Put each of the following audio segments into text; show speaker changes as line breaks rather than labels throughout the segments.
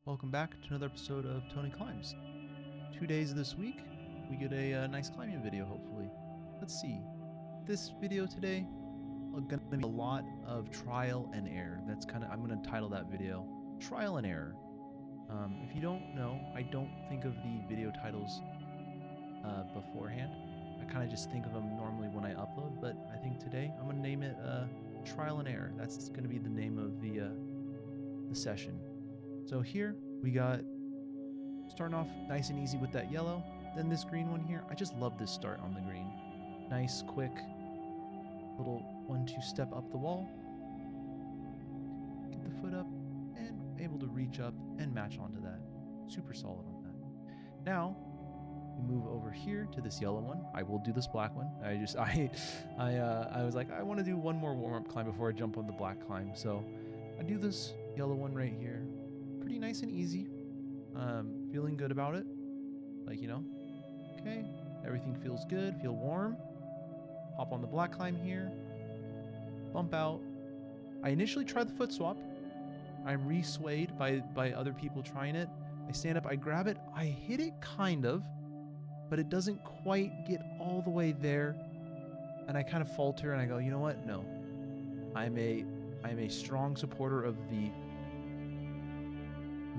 Welcome back to another episode of Tony Climbs. 2 days this week, we get a nice climbing video, hopefully. Let's see. This video today, gonna be a lot of trial and error. I'm gonna title that video, Trial and Error. If you don't know, I don't think of the video titles beforehand. I kind of just think of them normally when I upload, but I think today I'm gonna name it Trial and Error. That's gonna be the name of the session. So here we got starting off nice and easy with that yellow. Then this green one here. I just love this start on the green. Nice, quick, little 1-2 step up the wall. Get the foot up and able to reach up and match onto that. Super solid on that. Now we move over here to this yellow one. I will do this black one. I was like, I want to do one more warm-up climb before I jump on the black climb. So I do this yellow one right here. Pretty nice and easy. Feeling good about it. Like, you know, okay, everything feels good, feel warm. Hop on the black climb here. Bump out. I initially tried the foot swap. I'm re-swayed by other people trying it. I stand up, I grab it, I hit it kind of, but it doesn't quite get all the way there. And I kind of falter and I go, you know what? No. I'm a strong supporter of the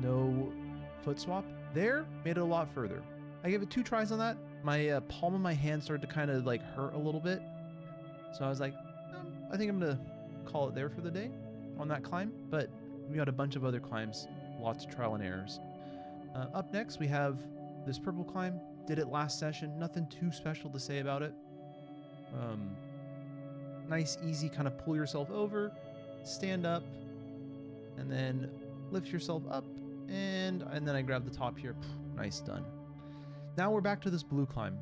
no foot swap. There, made it a lot further. I gave it 2 tries on that. My palm of my hand started to kind of like hurt a little bit. So I was like, I think I'm gonna call it there for the day on that climb. But we got a bunch of other climbs, lots of trial and errors. Up next, we have this purple climb. Did it last session. Nothing too special to say about it. Nice, easy, kind of pull yourself over, stand up, and then lift yourself up. And then I grab the top here. Nice, done. Now we're back to this blue climb.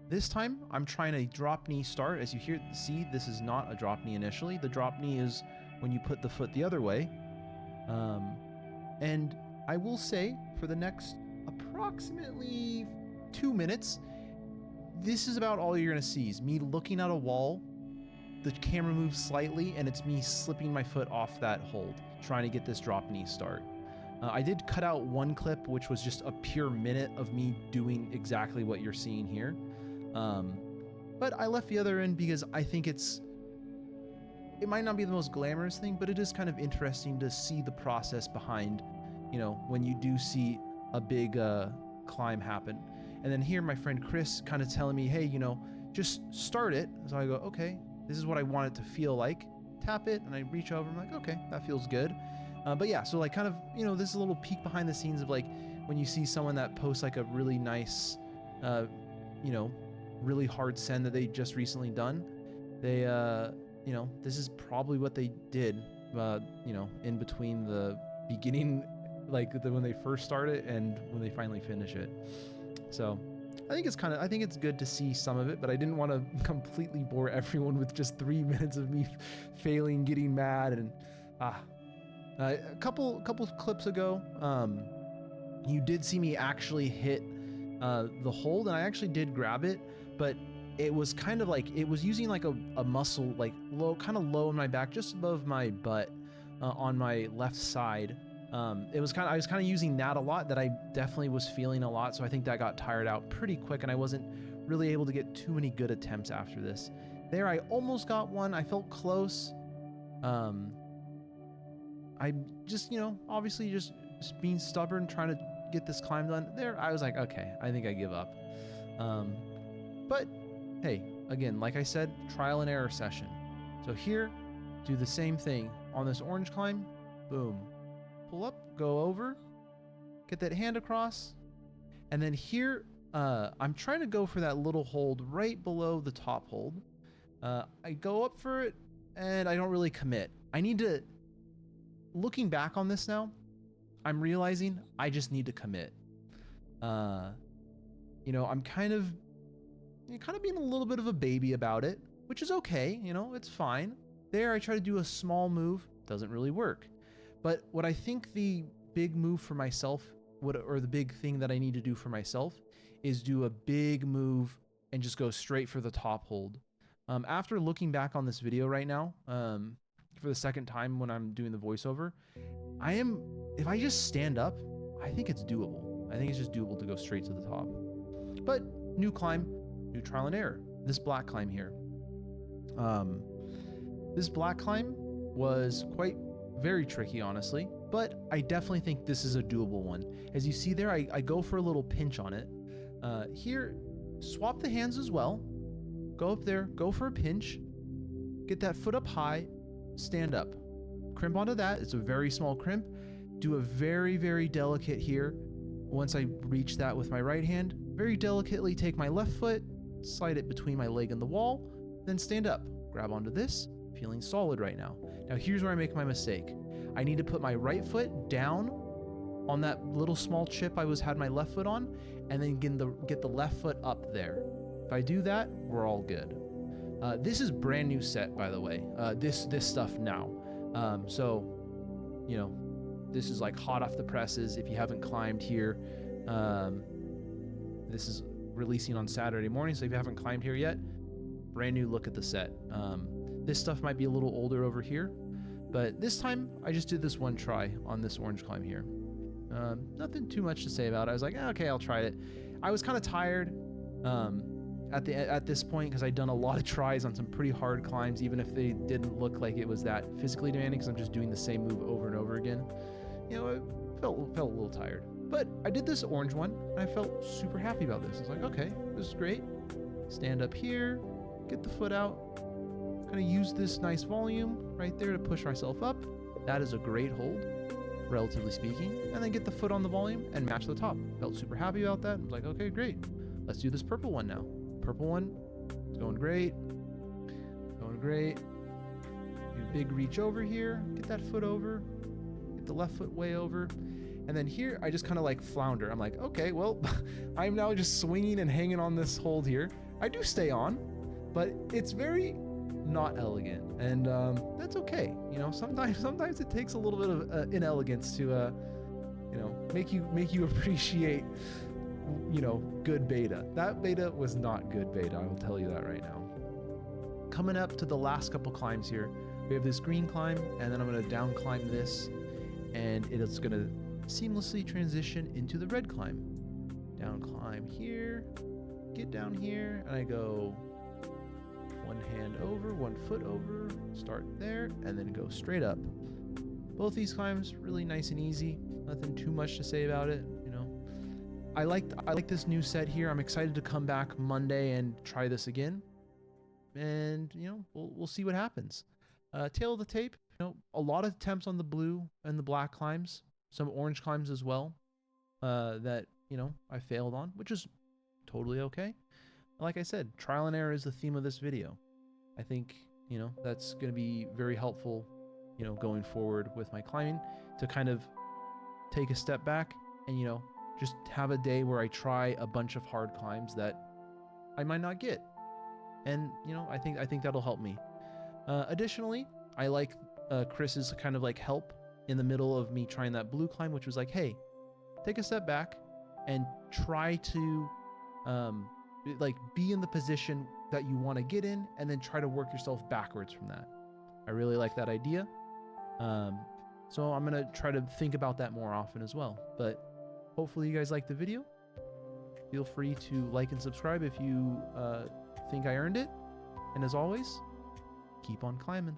This time I'm trying a drop knee start. As you see, this is not a drop knee initially. The drop knee is when you put the foot the other way. And I will say for the next approximately 2 minutes, this is about all you're gonna see is me looking at a wall. The camera moves slightly and it's me slipping my foot off that hold, trying to get this drop knee start. I did cut out one clip, which was just a pure minute of me doing exactly what you're seeing here. But I left the other in because I think it might not be the most glamorous thing, but it is kind of interesting to see the process behind, you know, when you do see a big climb happen. And then here my friend Chris kind of telling me, hey, you know, just start it. So I go, okay, this is what I want it to feel like. Tap it and I reach over, I'm like, okay, that feels good. But yeah, so like kind of, you know, this is a little peek behind the scenes of like when you see someone that posts like a really nice, you know, really hard send that they just recently done. They, you know, this is probably what they did, you know, in between the beginning, like when they first start it and when they finally finish it. So I think it's good to see some of it, but I didn't want to completely bore everyone with just 3 minutes of me failing, getting mad, and a couple clips ago, you did see me actually hit the hold, and I actually did grab it, but it was kind of like, it was using like a muscle, like kind of low in my back, just above my butt, on my left side. I was kind of using that a lot, that I definitely was feeling a lot, so I think that got tired out pretty quick, and I wasn't really able to get too many good attempts after this. There, I almost got one. I felt close. I just, you know, obviously just being stubborn, trying to get this climb done. There, I was like, okay, I think I give up. But hey, again, like I said, trial and error session. So here, do the same thing. On this orange climb, boom. Pull up, go over, get that hand across, and then here, I'm trying to go for that little hold right below the top hold. I go up for it, and I don't really commit. I need to, looking back on this now, I'm realizing I just need to commit. You know, I'm kind of being a little bit of a baby about it, which is okay, you know, it's fine. There, I try to do a small move, doesn't really work. But what I think the big move for myself, or the big thing that I need to do for myself, is do a big move and just go straight for the top hold. After looking back on this video right now, for the second time when I'm doing the voiceover, I am if I just stand up, I think it's doable. I think it's just doable to go straight to the top. But new climb, new trial and error. This black climb here. This black climb was very tricky, honestly, but I definitely think this is a doable one. As you see there, I go for a little pinch on it. Here, swap the hands as well. Go up there, go for a pinch, get that foot up high, stand up. Crimp onto that. It's a very small crimp. Do a very, very delicate here. Once I reach that with my right hand, very delicately take my left foot, slide it between my leg and the wall, then stand up. Grab onto this, feeling solid right now. Now here's where I make my mistake. I need to put my right foot down on that little small chip I had my left foot on, and then get the left foot up there. If I do that, we're all good. This is brand new set, by the way. This stuff now. So, you know, this is like hot off the presses. If you haven't climbed here, this is releasing on Saturday morning. So if you haven't climbed here yet, brand new look at the set. This stuff might be a little older over here, but this time I just did this one try on this orange climb here. Nothing too much to say about it. I was like, okay, I'll try it. I was kind of tired at this point because I'd done a lot of tries on some pretty hard climbs, even if they didn't look like it was that physically demanding, because I'm just doing the same move over and over again. You know, I felt a little tired. But I did this orange one, and I felt super happy about this. I was like, okay, this is great. Stand up here, get the foot out, kind of use this nice volume right there to push ourselves up. That is a great hold, relatively speaking. And then get the foot on the volume and match the top. Felt super happy about that. I was like, okay, great. Let's do this purple one now. Purple one, it's going great. Going great. Do a big reach over here, get that foot over, get the left foot way over. And then here, I just kind of like flounder. I'm like, okay, well, I'm now just swinging and hanging on this hold here. I do stay on, but it's very not elegant, and that's okay. You know, sometimes it takes a little bit of inelegance to, you know, make you appreciate, you know, good beta. That beta was not good beta. I will tell you that right now. Coming up to the last couple climbs here, we have this green climb, and then I'm gonna down climb this, and it's gonna seamlessly transition into the red climb. Down climb here, get down here, and I go one hand over, one foot over, start there, and then go straight up. Both these climbs really nice and easy. Nothing too much to say about it, you know. I like this new set here. I'm excited to come back Monday and try this again. And, you know, we'll see what happens. Tail of the tape, you know, a lot of attempts on the blue and the black climbs, some orange climbs as well, that, you know, I failed on, which is totally okay. Like I said, trial and error is the theme of this video. I think, you know, that's going to be very helpful, you know, going forward with my climbing, to kind of take a step back and, you know, just have a day where I try a bunch of hard climbs that I might not get. And, you know, I think that'll help me. Additionally, I like Chris's kind of like help in the middle of me trying that blue climb, which was like, hey, take a step back and try to like be in the position that you want to get in, and then try to work yourself backwards from that. I really like that idea. So I'm gonna try to think about that more often as well. But hopefully you guys like the video. Feel free to like and subscribe if you think I earned it. And as always, keep on climbing.